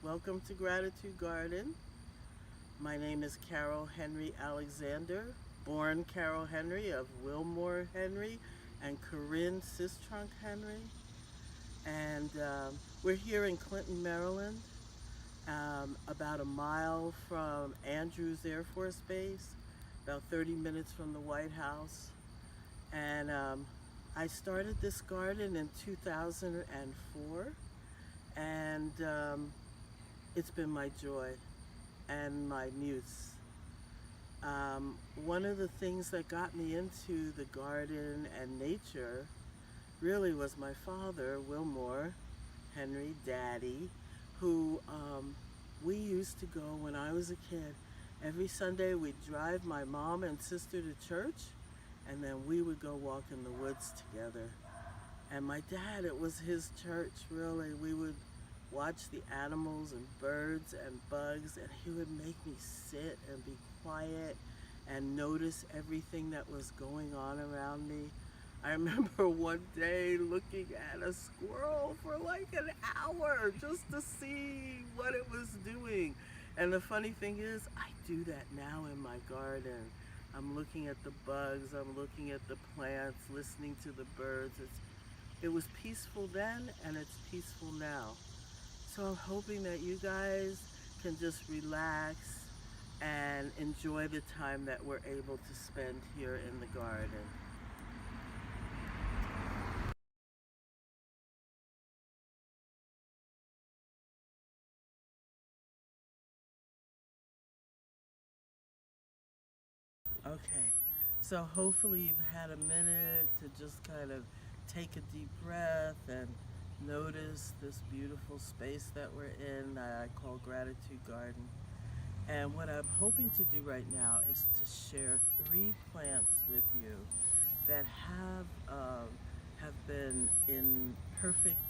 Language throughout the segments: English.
Welcome to Gratitude Garden. My name is Caryl Henry Alexander, born Caryl Henry of Wilmore Henry and Corinne Sistrunk Henry. And we're here in Clinton, Maryland, about a mile from Andrews Air Force Base, about 30 minutes from the White House. And I started this garden in 2004, and it's been my joy and my muse. One of the things that got me into the garden and nature really was my father, Wilmore Henry, Daddy, who we used to go when I was a kid. Every Sunday we'd drive my mom and sister to church, and then we would go walk in the woods together. And my dad, it was his church, really. We would watch the animals and birds and bugs, and he would make me sit and be quiet and notice everything that was going on around me. I remember one day looking at a squirrel for like an hour just to see what it was doing. And the funny thing is, I do that now in my garden. I'm looking at the bugs, I'm looking at the plants, listening to the birds. It was peaceful then, and it's peaceful now. So I'm hoping that you guys can just relax and enjoy the time that we're able to spend here in the garden. Okay, so hopefully you've had a minute to just kind of take a deep breath and notice this beautiful space that we're in that I call Gratitude Garden. And what I'm hoping to do right now is to share 3 plants with you that have been in perfect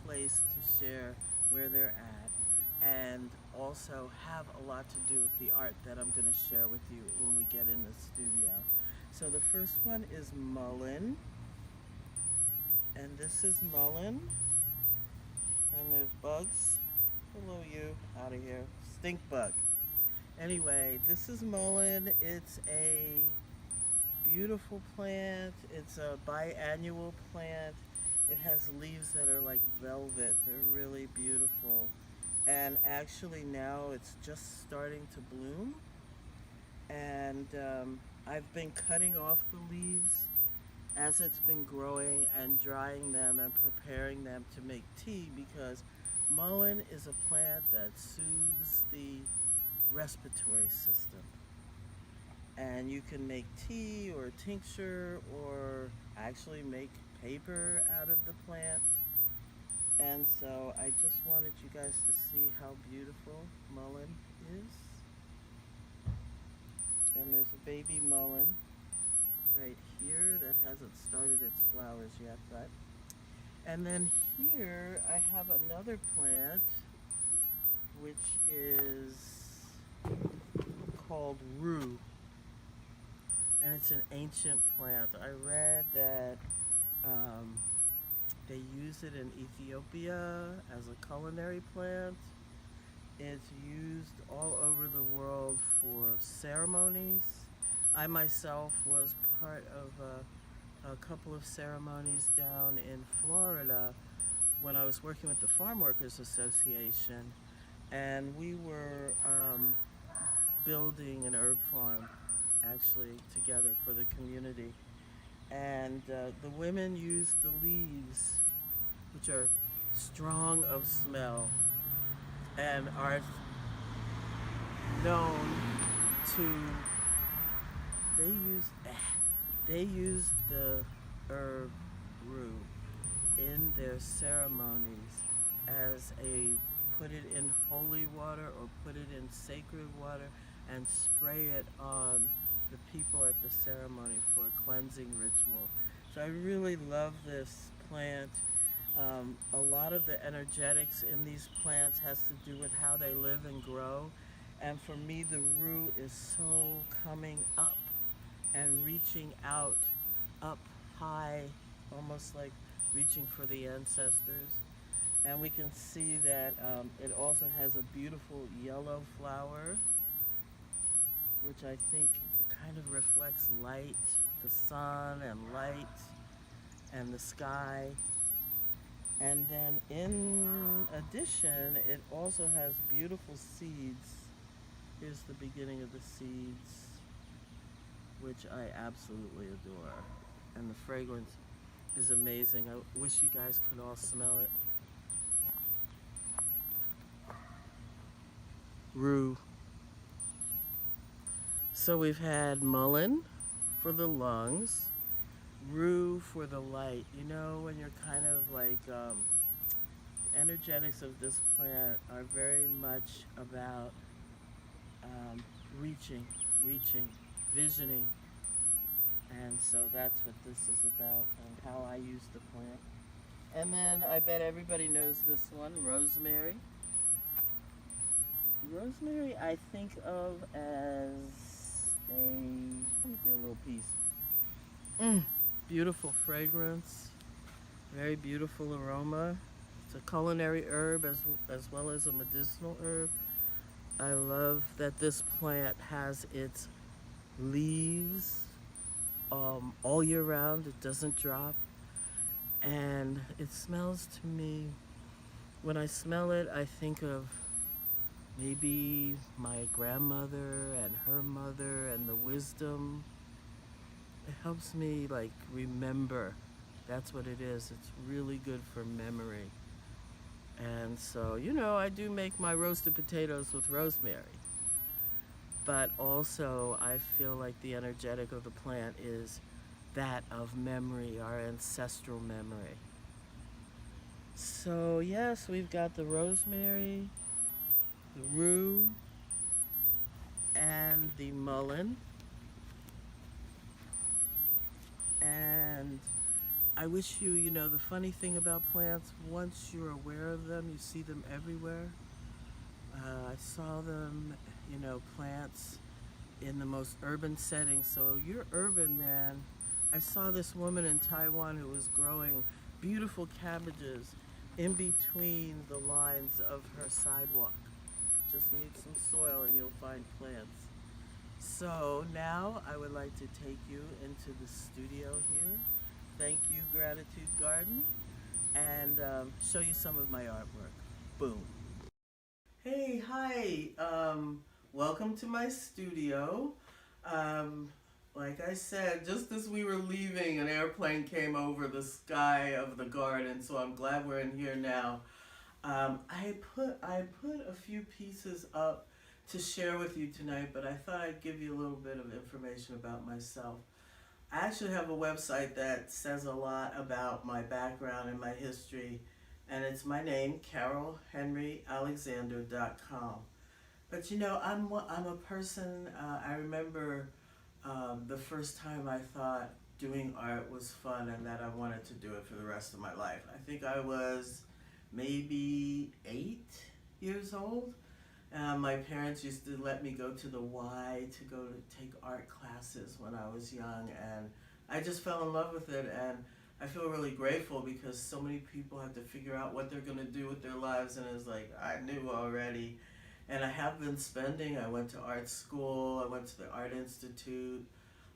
place to share where they're at, and also have a lot to do with the art that I'm going to share with you when we get in the studio. So the first one is mullein, and this is mullein, and there's bugs. Hello, you, out of here, stink bug. Anyway, this is mullein. It's a beautiful plant. It's a biannual plant. It has leaves that are like velvet. They're really beautiful. And actually now it's just starting to bloom. And I've been cutting off the leaves as it's been growing and drying them and preparing them to make tea, because mullein is a plant that soothes the respiratory system. And you can make tea or tincture or actually make paper out of the plant. And so I just wanted you guys to see how beautiful mullein is. And there's a baby mullein right here that hasn't started its flowers yet, but. And then here I have another plant which is called rue. And it's an ancient plant. I read that they use it in Ethiopia as a culinary plant. It's used all over the world for ceremonies. I myself was part of a couple of ceremonies down in Florida when I was working with the Farm Workers Association, and we were building an herb farm actually together for the community. And the women used the leaves, which are strong of smell and are known to, they use the herb rue in their ceremonies as put it in holy water or put it in sacred water and spray it on the people at the ceremony for a cleansing ritual. So I really love this plant. A lot of the energetics in these plants has to do with how they live and grow. And for me, the rue is so coming up and reaching out, up high, almost like reaching for the ancestors. And we can see that it also has a beautiful yellow flower, which I think kind of reflects light, the sun and light and the sky. And then in addition, it also has beautiful seeds. Here's the beginning of the seeds, which I absolutely adore. And the fragrance is amazing. I wish you guys could all smell it. Rue. So we've had mullein for the lungs, rue for the light. You know, when you're kind of like, energetics of this plant are very much about reaching, visioning. And so that's what this is about and how I use the plant. And then I bet everybody knows this one, rosemary. Rosemary I think of as let me get a little piece. Beautiful fragrance, very beautiful aroma. It's a culinary herb as well as a medicinal herb. I love that this plant has its leaves all year round. It doesn't drop. And it smells to me, when I smell it, I think of maybe my grandmother and her mother and the wisdom. It helps me like remember. That's what it is. It's really good for memory. And so, you know, I do make my roasted potatoes with rosemary. But also, I feel like the energetic of the plant is that of memory, our ancestral memory. So, yes, we've got the rosemary, the rue, and the mullein. And I wish you know, the funny thing about plants, once you're aware of them, you see them everywhere. I saw them, you know, plants in the most urban settings. So you're urban, man. I saw this woman in Taiwan who was growing beautiful cabbages in between the lines of her sidewalk. Just need some soil and you'll find plants. So now I would like to take you into the studio here. Thank you, Gratitude Garden, and show you some of my artwork. Boom. Hey, hi. Welcome to my studio. Like I said, just as we were leaving, an airplane came over the sky of the garden, so I'm glad we're in here now. I put a few pieces up to share with you tonight, but I thought I'd give you a little bit of information about myself. I actually have a website that says a lot about my background and my history, and it's my name, CarylHenryAlexander.com. But you know, I'm a person, I remember the first time I thought doing art was fun and that I wanted to do it for the rest of my life. I think I was maybe 8 years old. My parents used to let me go to the Y to go to take art classes when I was young, and I just fell in love with it, and I feel really grateful because so many people have to figure out what they're going to do with their lives, and it's like, I knew already. And I have been spending, I went to art school, I went to the Art Institute,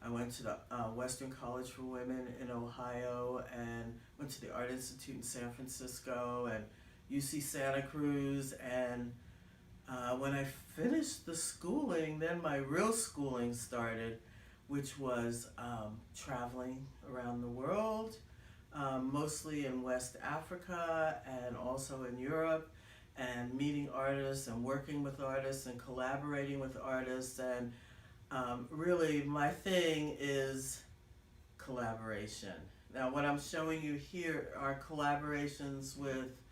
I went to the Western College for Women in Ohio, and went to the Art Institute in San Francisco, and UC Santa Cruz, and when I finished the schooling, then my real schooling started, which was traveling around the world, mostly in West Africa and also in Europe, and meeting artists and working with artists and collaborating with artists. And really my thing is collaboration. Now what I'm showing you here are collaborations with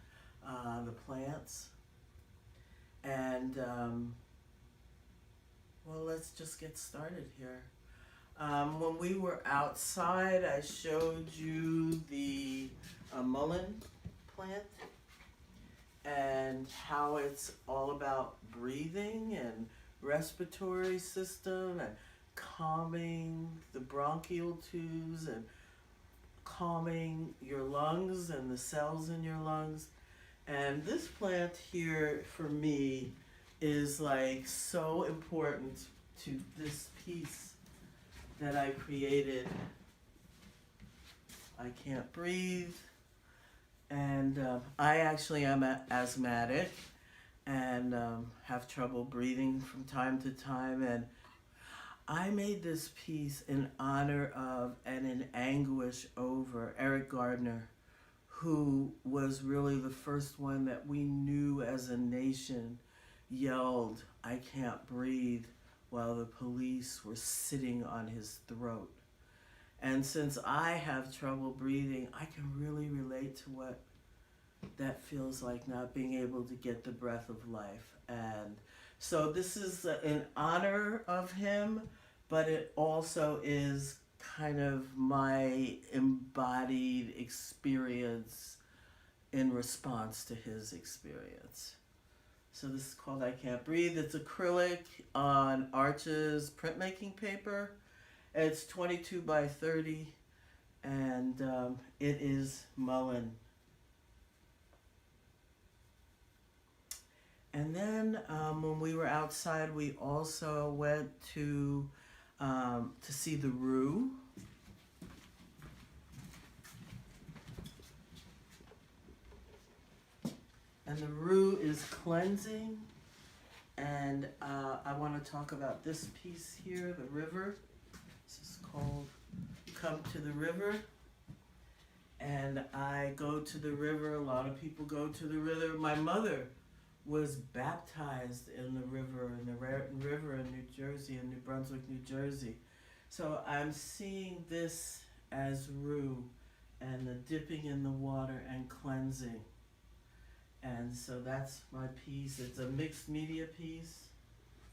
the plants. And well, let's just get started here. When we were outside, I showed you the mullein plant and how it's all about breathing and respiratory system and calming the bronchial tubes and calming your lungs and the cells in your lungs. And this plant here for me is like so important to this piece that I created. I can't breathe, and I actually am asthmatic and have trouble breathing from time to time. And I made this piece in honor of and in anguish over Eric Gardner, who was really the first one that we knew as a nation yelled, "I can't breathe," while the police were sitting on his throat. And since I have trouble breathing, I can really relate to what that feels like, not being able to get the breath of life. And so this is in honor of him, but it also is kind of my embodied experience in response to his experience. So this is called I Can't Breathe. It's acrylic on Arches printmaking paper. It's 22 by 30, and it is mullein. And then when we were outside, we also went to see the rue. And the rue is cleansing. And I want to talk about this piece here, the river. This is called Come to the River. And I go to the river. A lot of people go to the river. My mother was baptized in the river, in the river in New Jersey, in New Brunswick, New Jersey. So I'm seeing this as rue and the dipping in the water and cleansing. And so that's my piece. It's a mixed media piece.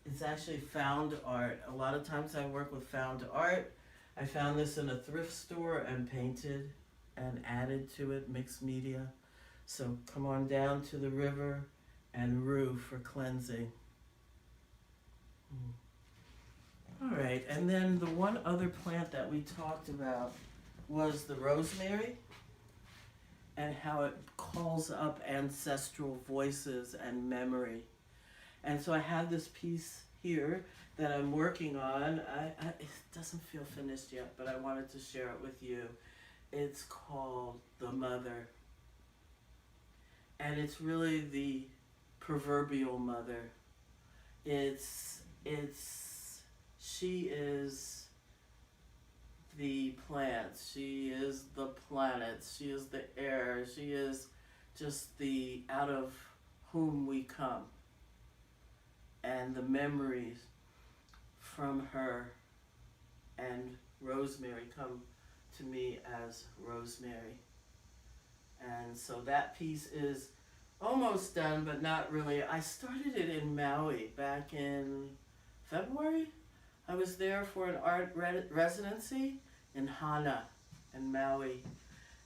It's actually found art. A lot of times I work with found art. I found this in a thrift store and painted and added to it mixed media. So come on down to the river and rue for cleansing. All right, and then the one other plant that we talked about was the rosemary and how it calls up ancestral voices and memory. And so I have this piece here that I'm working on. It doesn't feel finished yet, but I wanted to share it with you. It's called The Mother. And it's really the proverbial mother. She is the plants, she is the planets, she is the air, she is just the out of whom we come. And the memories from her and rosemary come to me as rosemary. And so that piece is almost done, but not really. I started it in Maui back in February. I was there for an art residency in Hana in Maui.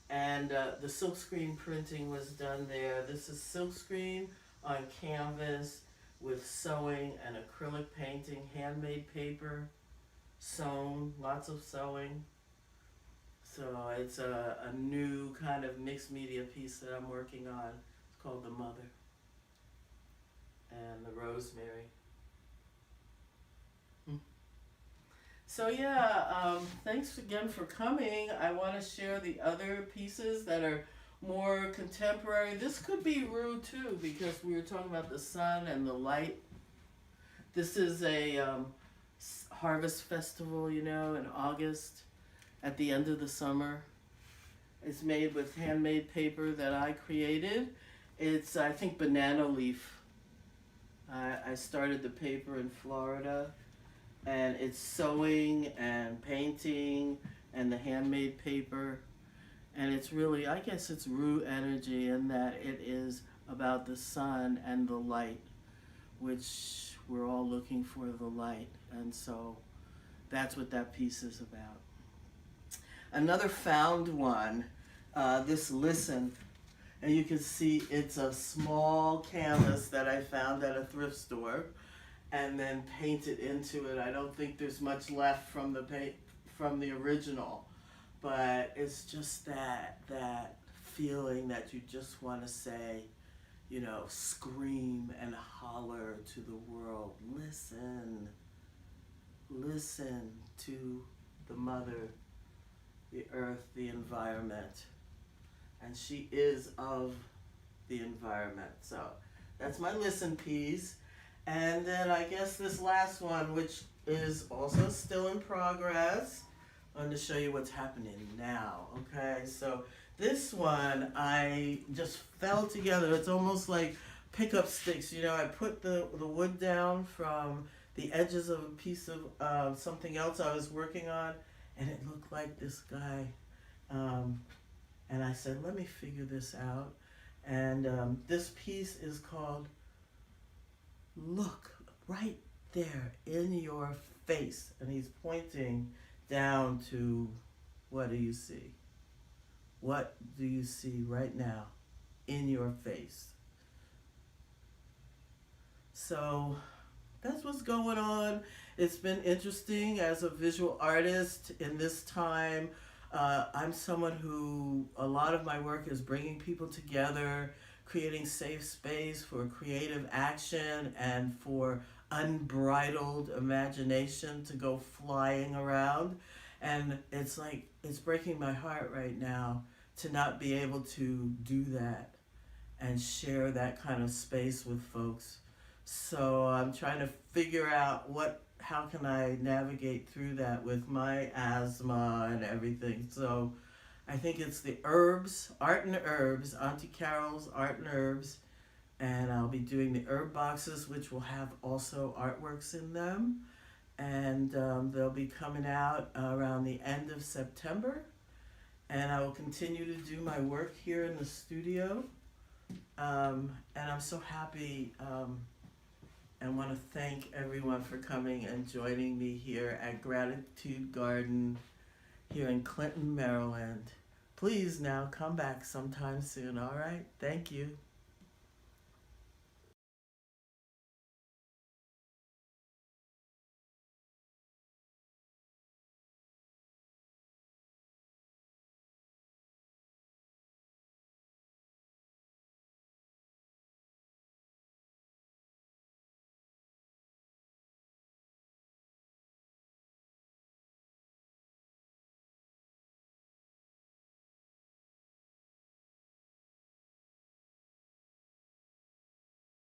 And the silkscreen printing was done there. This is silkscreen on canvas with sewing and acrylic painting, handmade paper, sewn, lots of sewing. So it's a new kind of mixed media piece that I'm working on. It's called The Mother and the Rosemary. So yeah, thanks again for coming. I want to share the other pieces that are more contemporary. This could be rue too, because we were talking about the sun and the light. This is a harvest festival, in August, at the end of the summer. It's made with handmade paper that I created. It's, I think, banana leaf. I started the paper in Florida. And it's sewing and painting and the handmade paper. And it's really, I guess it's rue energy in that it is about the sun and the light, which we're all looking for the light. And so that's what that piece is about. Another found one, this Listen. And you can see it's a small canvas that I found at a thrift store and then painted into it. I don't think there's much left from the original, but it's just that feeling that you just want to say, scream and holler to the world. Listen, listen to the mother, the earth, the environment. And she is of the environment. So that's my listen piece. And then I guess this last one, which is also still in progress, I'm going to show you what's happening now. Okay, so this one I just fell together. It's almost like pickup sticks. I put the wood down from the edges of a piece of something else I was working on, and it looked like this guy. And I said, let me figure this out. And this piece is called Look Right There in Your Face. And he's pointing down to, what do you see? What do you see right now in your face? So that's what's going on. It's been interesting as a visual artist in this time. I'm someone who, a lot of my work is bringing people together, creating safe space for creative action and for unbridled imagination to go flying around. And it's like, it's breaking my heart right now to not be able to do that and share that kind of space with folks. So I'm trying to figure out how can I navigate through that with my asthma and everything. So I think it's the herbs, Art and Herbs, Auntie Carol's Art and Herbs. And I'll be doing the herb boxes, which will have also artworks in them. And they'll be coming out around the end of September. And I will continue to do my work here in the studio. And I'm so happy and want to thank everyone for coming and joining me here at Gratitude Garden here in Clinton, Maryland. Please now come back sometime soon, all right? Thank you.